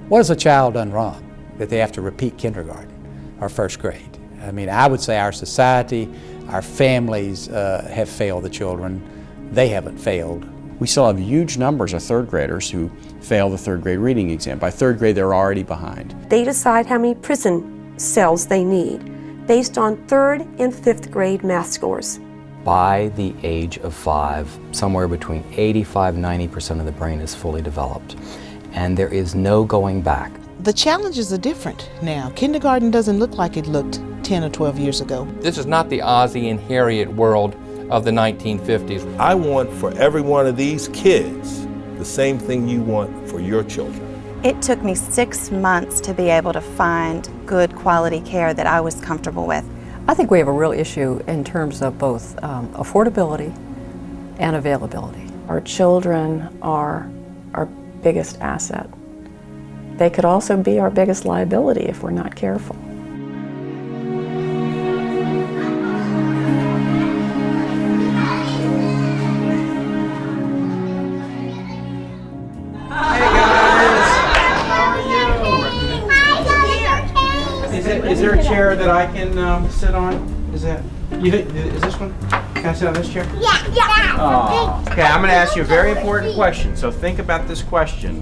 What has a child done wrong that they have to repeat kindergarten or first grade? I mean, I would say our society, our families have failed the children. They haven't failed. We still have huge numbers of third graders who fail the third grade reading exam. By third grade, they're already behind. They decide how many prison cells they need based on third and fifth grade math scores. By the age of 5, somewhere between 85–90% of the brain is fully developed, and there is no going back. The challenges are different now. Kindergarten doesn't look like it looked 10 or 12 years ago. This is not the Ozzie and Harriet world of the 1950s. I want for every one of these kids the same thing you want for your children. It took me 6 months to be able to find good quality care that I was comfortable with. I think we have a real issue in terms of both affordability and availability. Our children are our biggest asset. They could also be our biggest liability if we're not careful. Is there a chair that I can sit on? Is this one? Can I sit on this chair? Yeah. Oh. Okay, I'm going to ask you a very important question. So think about this question.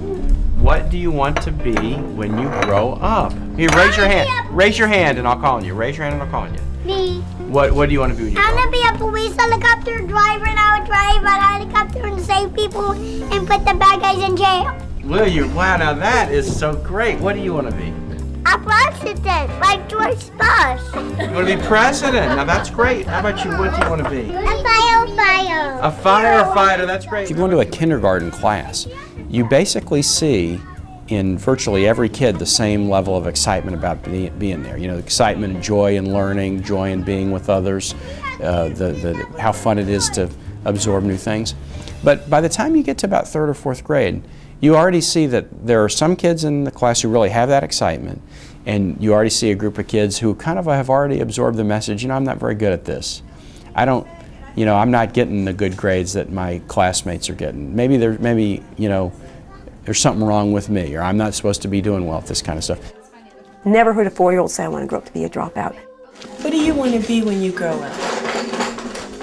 What do you want to be when you grow up? Here, raise your hand. Raise your hand and I'll call on you. Raise your hand and I'll call on you. Me. What do you want to be when you grow up? I want to be a police helicopter driver, and I would drive a helicopter and save people and put the bad guys in jail. Will you? Wow, now that is so great. What do you want to be? A president, like George Bush. You want to be president? Now that's great. How about you? What do you want to be? A firefighter. A firefighter, that's great. If you go into a kindergarten class, you basically see in virtually every kid the same level of excitement about being there. You know, excitement and joy in learning, joy in being with others, how fun it is to absorb new things. But by the time you get to about third or fourth grade, you already see that there are some kids in the class who really have that excitement, and you already see a group of kids who kind of have already absorbed the message, you know, I'm not very good at this. I'm not getting the good grades that my classmates are getting. Maybe there's something wrong with me, or I'm not supposed to be doing well at this kind of stuff. Never heard a 4-year-old say, I want to grow up to be a dropout. What do you want to be when you grow up?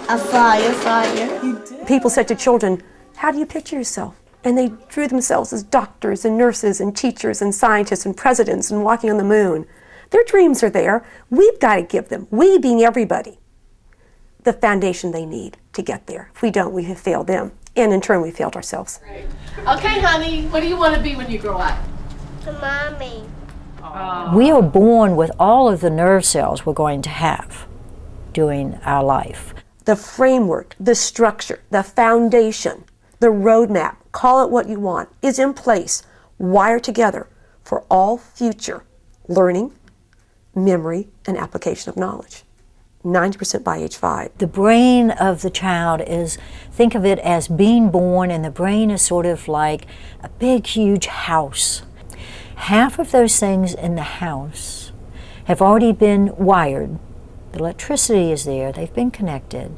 A firefighter. You do? People said to children, how do you picture yourself? And they drew themselves as doctors and nurses and teachers and scientists and presidents and walking on the moon. Their dreams are there. We've got to give them, we being everybody, the foundation they need to get there. If we don't, we have failed them. And in turn, we failed ourselves. Okay, honey, what do you want to be when you grow up? A mommy. We are born with all of the nerve cells we're going to have during our life. The framework, the structure, the foundation, the roadmap, call it what you want, is in place, wired together for all future learning, memory, and application of knowledge. 90% by age 5. The brain of the child is, think of it as being born, and the brain is sort of like a big, huge house. Half of those things in the house have already been wired. The electricity is there, they've been connected,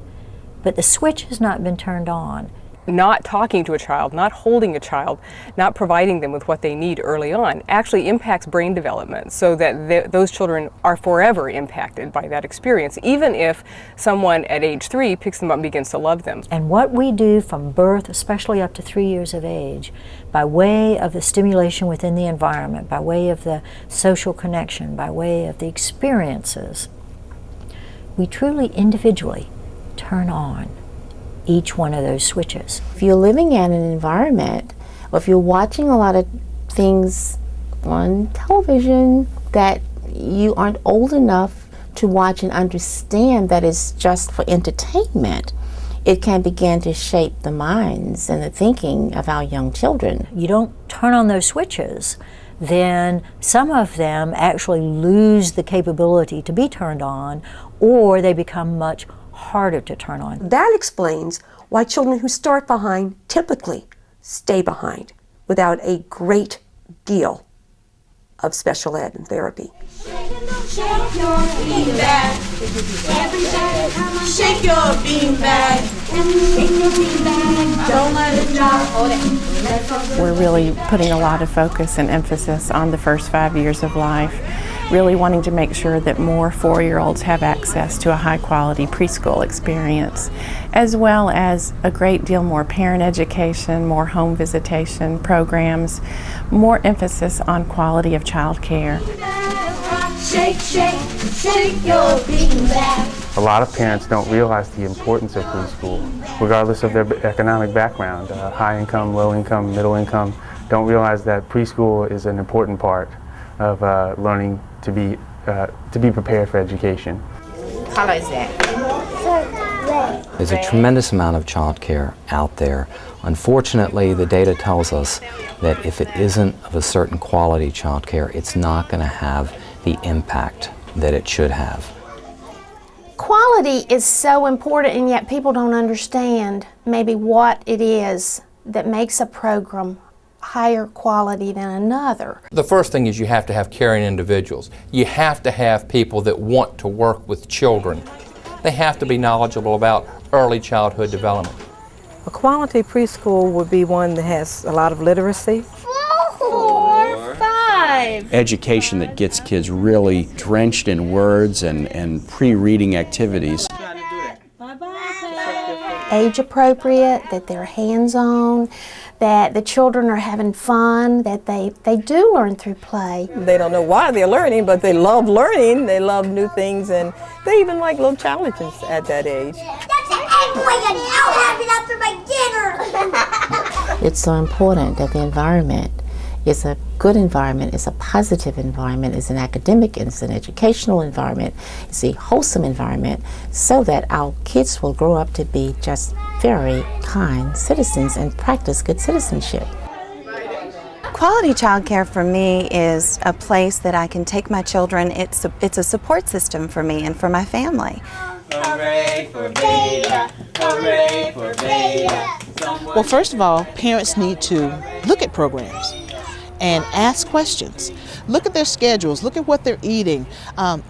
but the switch has not been turned on. Not talking to a child, not holding a child, not providing them with what they need early on actually impacts brain development, so that those children are forever impacted by that experience, even if someone at age 3 picks them up and begins to love them. And what we do from birth, especially up to 3 years of age, by way of the stimulation within the environment, by way of the social connection, by way of the experiences, we truly individually turn on each one of those switches. If you're living in an environment, or if you're watching a lot of things on television that you aren't old enough to watch and understand that is just for entertainment, it can begin to shape the minds and the thinking of our young children. You don't turn on those switches, then some of them actually lose the capability to be turned on, or they become much harder to turn on. That explains why children who start behind typically stay behind without a great deal of special ed and therapy. Shake your beanbag. Everybody come on. Shake your beanbag. Shake your beanbag. Don't let it drop. Hold it. We're really putting a lot of focus and emphasis on the first 5 years of life, really wanting to make sure that more 4-year-olds have access to a high-quality preschool experience, as well as a great deal more parent education, more home visitation programs, more emphasis on quality of child care. Shake, shake, shake your beanbag. A lot of parents don't realize the importance of preschool, regardless of their economic background, high income, low income, middle income, don't realize that preschool is an important part of learning to be prepared for education. What color is that? There's a tremendous amount of child care out there. Unfortunately, the data tells us that if it isn't of a certain quality child care, it's not going to have the impact that it should have. Quality is so important, and yet people don't understand maybe what it is that makes a program higher quality than another. The first thing is you have to have caring individuals. You have to have people that want to work with children. They have to be knowledgeable about early childhood development. A quality preschool would be one that has a lot of literacy. 4, 5. Education that gets kids really drenched in words and pre-reading activities. Age appropriate, that they're hands-on, that the children are having fun, that they do learn through play. They don't know why they're learning, but they love learning. They love new things, and they even like little challenges at that age. That's an eggplant, and I'll have it after my dinner. It's so important that the environment is a good environment, is a positive environment, is an academic, it's an educational environment, it's a wholesome environment, so that our kids will grow up to be just very kind citizens and practice good citizenship. Quality childcare for me is a place that I can take my children. It's a support system for me and for my family. Hooray for Beta! Hooray for Beta! Well, first of all, parents need to look at programs and ask questions. Look at their schedules, look at what they're eating,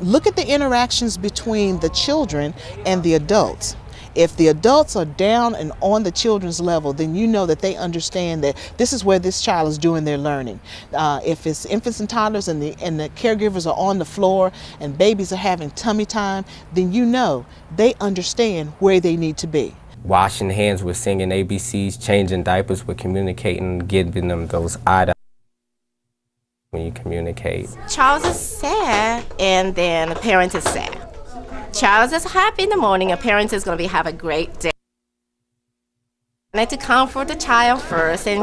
look at the interactions between the children and the adults. If the adults are down and on the children's level, then you know that they understand that this is where this child is doing their learning. If it's infants and toddlers and the caregivers are on the floor and babies are having tummy time, then you know they understand where they need to be. Washing hands, we're singing ABCs, changing diapers, we're communicating, giving them those eye-to-eye when you communicate. Child is sad, and then a parent is sad. Child is happy in the morning, a parent is going to have a great day. I like to comfort the child first, and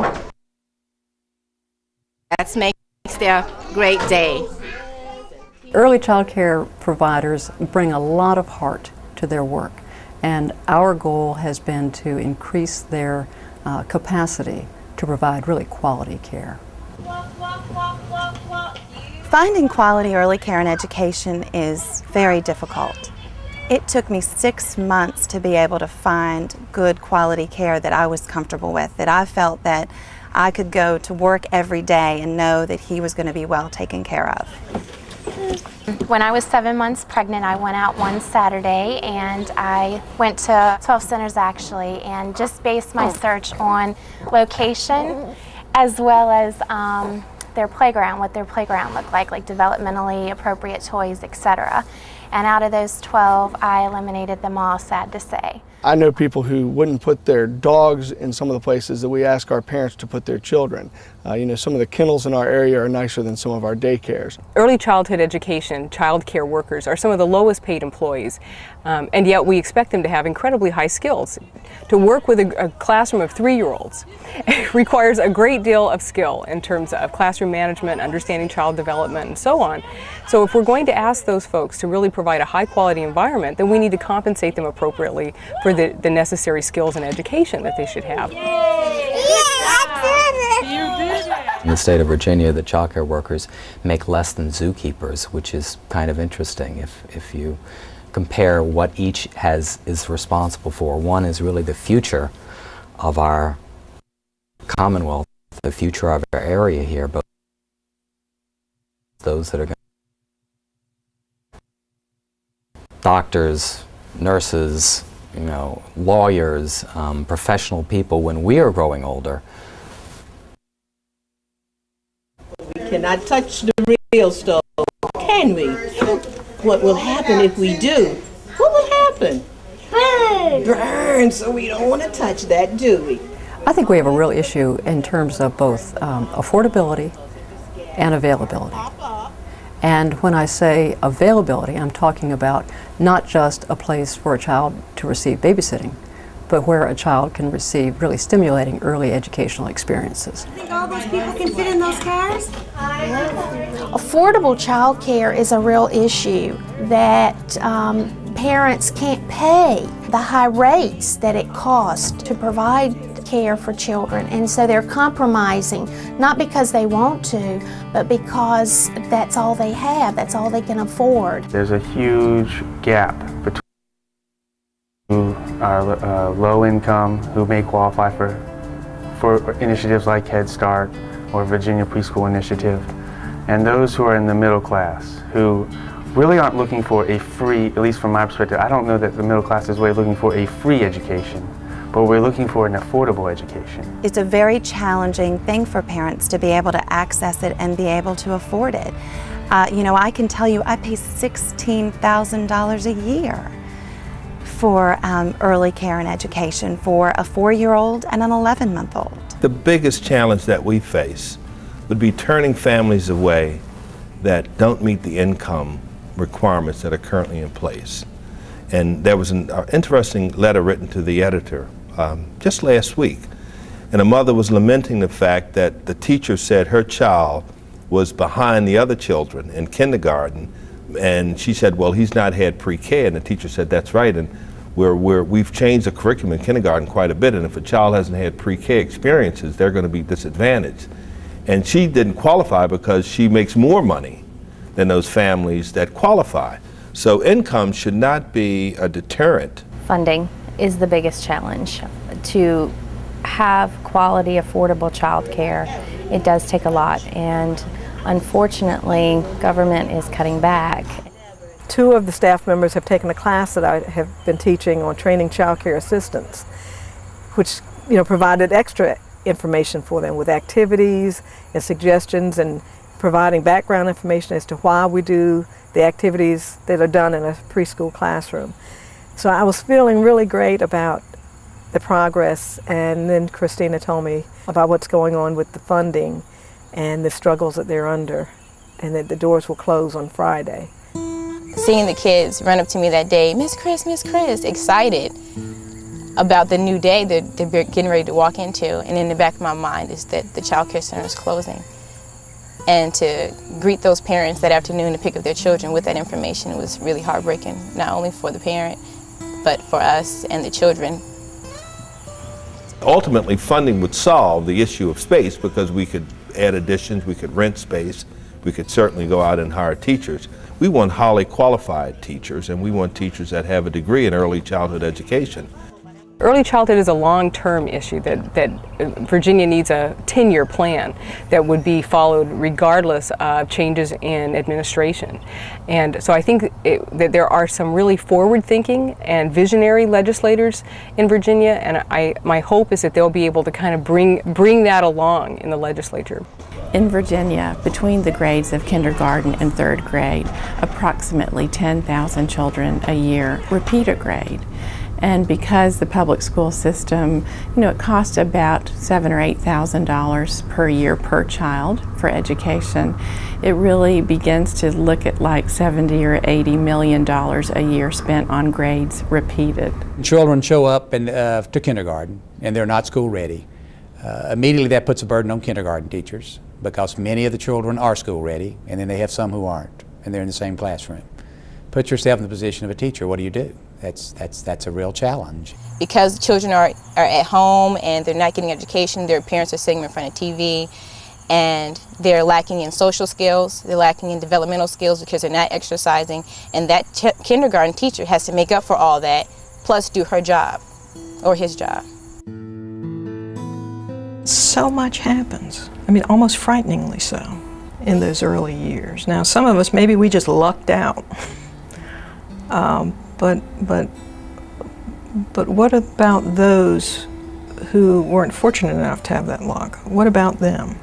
that makes their great day. Early child care providers bring a lot of heart to their work, and our goal has been to increase their capacity to provide really quality care. Finding quality early care and education is very difficult. It took me 6 months to be able to find good quality care that I was comfortable with, that I felt that I could go to work every day and know that he was going to be well taken care of. When I was 7 months pregnant, I went out one Saturday and I went to 12 centers actually, and just based my search on location as well as their playground, what their playground looked like developmentally appropriate toys, etc. And out of those 12, I eliminated them all, sad to say. I know people who wouldn't put their dogs in some of the places that we ask our parents to put their children. You know, some of the kennels in our area are nicer than some of our daycares. Early childhood education, child care workers are some of the lowest paid employees, and yet we expect them to have incredibly high skills. To work with a classroom of 3-year-olds requires a great deal of skill in terms of classroom management, understanding child development, and so on. So if we're going to ask those folks to really provide a high quality environment, then we need to compensate them appropriately for the necessary skills and education that they should have. In the state of Virginia, the child care workers make less than zookeepers, which is kind of interesting if you compare what each is responsible for. One is really the future of our Commonwealth, the future of our area here, but those that are going doctors, nurses, lawyers, professional people when we are growing older. We cannot touch the real stove, can we? What will happen if we do? What will happen? Burn, so we don't want to touch that, do we? I think we have a real issue in terms of both affordability and availability. And when I say availability, I'm talking about not just a place for a child to receive babysitting, but where a child can receive really stimulating early educational experiences. Think all those people can fit in those cars? Affordable child care is a real issue that parents can't pay the high rates that it costs to provide care for children, and so they're compromising, not because they want to, but because that's all they have, that's all they can afford. There's a huge gap between who are low income, who may qualify for initiatives like Head Start or Virginia Preschool Initiative, and those who are in the middle class, who really aren't looking for a free, at least from my perspective, I don't know that the middle class is really looking for a free education, but we're looking for an affordable education. It's a very challenging thing for parents to be able to access it and be able to afford it. I can tell you I pay $16,000 a year for early care and education for a 4-year-old and an 11-month-old. The biggest challenge that we face would be turning families away that don't meet the income requirements that are currently in place. And there was an interesting letter written to the editor just last week, and a mother was lamenting the fact that the teacher said her child was behind the other children in kindergarten, and she said, well, he's not had pre-K, and the teacher said, that's right, and we've changed the curriculum in kindergarten quite a bit, and if a child hasn't had pre-K experiences, they're going to be disadvantaged. And she didn't qualify because she makes more money than those families that qualify. So income should not be a deterrent. Funding is the biggest challenge. To have quality, affordable child care, it does take a lot, and unfortunately, government is cutting back. 2 of the staff members have taken a class that I have been teaching on training child care assistants, which provided extra information for them with activities and suggestions and providing background information as to why we do the activities that are done in a preschool classroom. So I was feeling really great about the progress, and then Christina told me about what's going on with the funding and the struggles that they're under, and that the doors will close on Friday. Seeing the kids run up to me that day, Miss Chris, excited about the new day that they're getting ready to walk into, and in the back of my mind is that the child care center is closing. And to greet those parents that afternoon to pick up their children with that information was really heartbreaking, not only for the parent, but for us and the children. Ultimately, funding would solve the issue of space because we could add additions, we could rent space, we could certainly go out and hire teachers. We want highly qualified teachers, and we want teachers that have a degree in early childhood education. Early childhood is a long-term issue that Virginia needs a 10-year plan that would be followed regardless of changes in administration. And so I think that there are some really forward-thinking and visionary legislators in Virginia, and my hope is that they'll be able to kind of bring that along in the legislature. In Virginia, between the grades of kindergarten and 3rd grade, approximately 10,000 children a year repeat a grade. And because the public school system, it costs about $7,000 or $8,000 per year per child for education, it really begins to look at like $70 or $80 million a year spent on grades repeated. Children show up to kindergarten and they're not school ready. Immediately that puts a burden on kindergarten teachers because many of the children are school ready, and then they have some who aren't, and they're in the same classroom. Put yourself in the position of a teacher. What do you do? That's a real challenge. Because the children are at home and they're not getting education, their parents are sitting in front of TV, and they're lacking in social skills, they're lacking in developmental skills because they're not exercising, and that kindergarten teacher has to make up for all that, plus do her job, or his job. So much happens, almost frighteningly so, in those early years. Now, some of us, maybe we just lucked out. But what about those who weren't fortunate enough to have that lock? What about them?